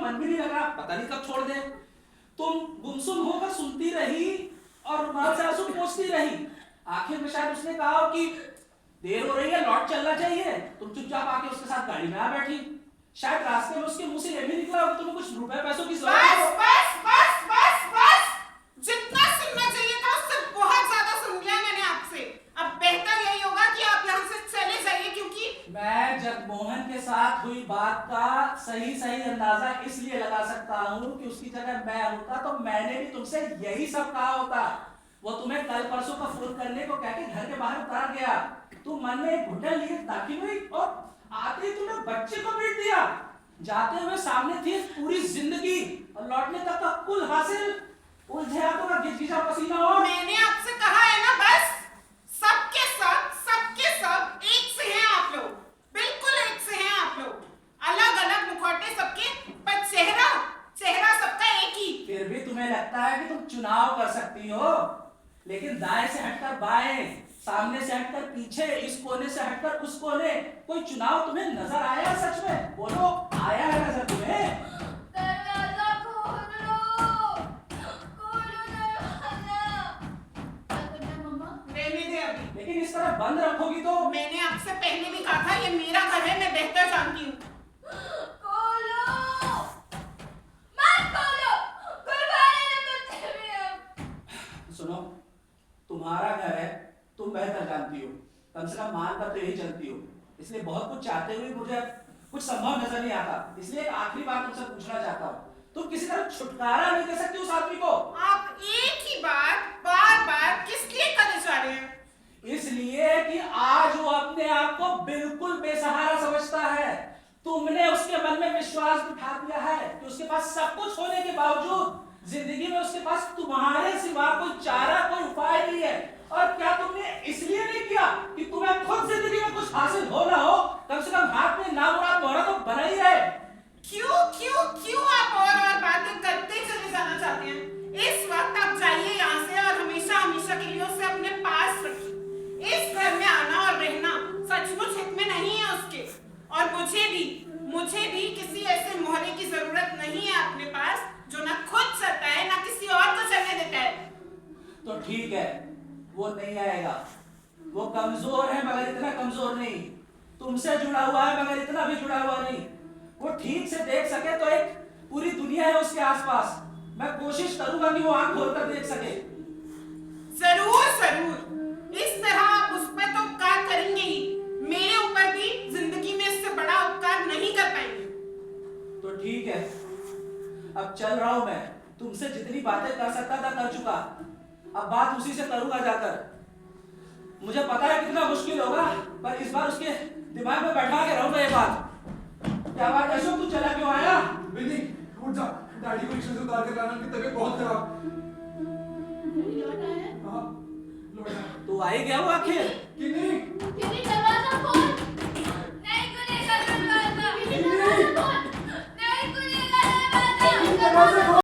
मन भी नहीं लग रहा, पता नहीं कब छोड़ दे। तुम गुमसुम होकर सुनती रही और रुमाल से आंसू पोंछती रही। आखिर में शायद उसने कहा हो कि देर हो रही है, लौट चलना चाहिए। तुम चुपचाप आके उसके साथ गाड़ी में आ बैठी। शायद रास्ते में उसके मुंह से ये भी निकला हो कि तुम्हें कुछ रुपए पैसों की जरूरत है। बस जितना सुनना चाहिए था उससे बहुत ज्यादा सुन लिया मैंने आपसे। अब बेहतर यही होगा कि आप यहाँ से चले जाइए, क्योंकि मैं जगमोहन के साथ हुई बात का सही अंदाजा इसलिए लगा सकता हूँ कि उसकी जगह मैं होता तो मैंने भी तुमसे यही सब कहा होता। वो तुम्हें कल परसों का फोन करने को कहके घर के बाहर उतार गया। तुम मन में एक घुटन लिए दाखिल हुई और आते ही तुमने बच्चे को पीट दिया। जाते हुए सामने थी पूरी जिंदगी और लौटने तक का कुल हासिल। उलझे हाथों का गिजगिजा पसीना हो। मैंने आपसे कहा है ना, बस सबके सब एक से हैं आप लोग, बिल्कुल एक से हैं आप लोग। अलग अलग मुखौटे सबके, पर चेहरा सबका एक ही। फिर भी तुम्हें लगता है कि तुम चुनाव कर सकती हो, लेकिन दाएं से हटकर बाएं, सामने से हटकर पीछे, इस कोने से हटकर उस कोने, कोई चुनाव तुम्हें नजर आया? सच में बोलो, आया है नजर तुम्हें? दरवाजा खोलो दरवाजा। मम्मा रहने दे अभी। लेकिन इस तरह बंद रखोगी तो। मैंने आपसे पहले भी कहा था, ये मेरा घर है, मैं बेहतर जानती हूँ। खोलो, मत खोलो, गुरबानी ने मुझे भी अब। सुनो, तुम्हारा घर है, तुम बेहतर जानती हो, कम से कम मान कर तो यही चलती हो। इसलिए बहुत कुछ चाहते हुए मुझे कुछ संभव नजर नहीं आता। इसलिए एक आखिरी बात तुमसे पूछना चाहता हूँ, तुम किसी तरह छुटकारा नहीं दे सकती उस आदमी को? आप एक ही बात बार किस लिए करने जा रहे हैं? इसलिए कि आज वो अपने आप को बिल्कुल बेसहारा समझता है। तुमने उसके मन में विश्वास बिठा दिया है कि उसके पास सब कुछ होने के बावजूद जिंदगी में उसके पास तुम्हारे सिवा कोई चारा, कोई उपाय नहीं है। और क्या तुमने इसलिए नहीं किया कि तुम्हें खुद जिंदगी में कुछ हासिल हो ना हो, कम से कम हाथ में नामुराद मोहरा तो बना ही रहे? क्यों आप और बातें करते चले जाना चाहते हैं? इस वक्त आप जाइए यहाँ से और हमेशा के लिए उसे अपने पास रखिए। इस घर में आना और रहना सचमुच हित में नहीं है उसके। और मुझे भी किसी ऐसे मोहरे की जरूरत नहीं है अपने पास जो ना खुद चलता है ना किसी और को चलने देता है। तो ठीक है, वो नहीं आएगा। वो कमजोर है मगर इतना कमजोर नहीं, तुमसे जुड़ा हुआ है मगर इतना भी जुड़ा हुआ नहीं। वो ठीक से देख सके तो एक पूरी दुनिया है उसके आसपास। मैं कोशिश करूंगा कि वो आंख खोलकर देख सके। जरूर इस तरह आप उस पर तो उपकार करेंगे ही, मेरे ऊपर भी जिंदगी में इससे बड़ा उपकार नहीं कर पाएंगे। तो ठीक है, अब चल रहा हूं मैं। तुमसे जितनी बातें कर सकता था कर चुका, अब बात उसी से करूंगा जाकर। मुझे पता है कितना मुश्किल होगा, पर इस बार उसके दिमाग में बैठा के रहूंगा ये बात। क्या बात अशोक, तू चला क्यों आया? विनी, उठ जा, डैडी को रिक्शे से उतार कर लाना, उनकी तबीयत बहुत खराब। लौट आया? हाँ, लौट आया। तू आ ही गया वो आखिर? कि नहीं? किसी दरवाजा खोल। नहीं खुलेगा दरवाजा। किसी दरवाजा खोल। नहीं खुलेगा दरवाजा। दरवाजा खोल।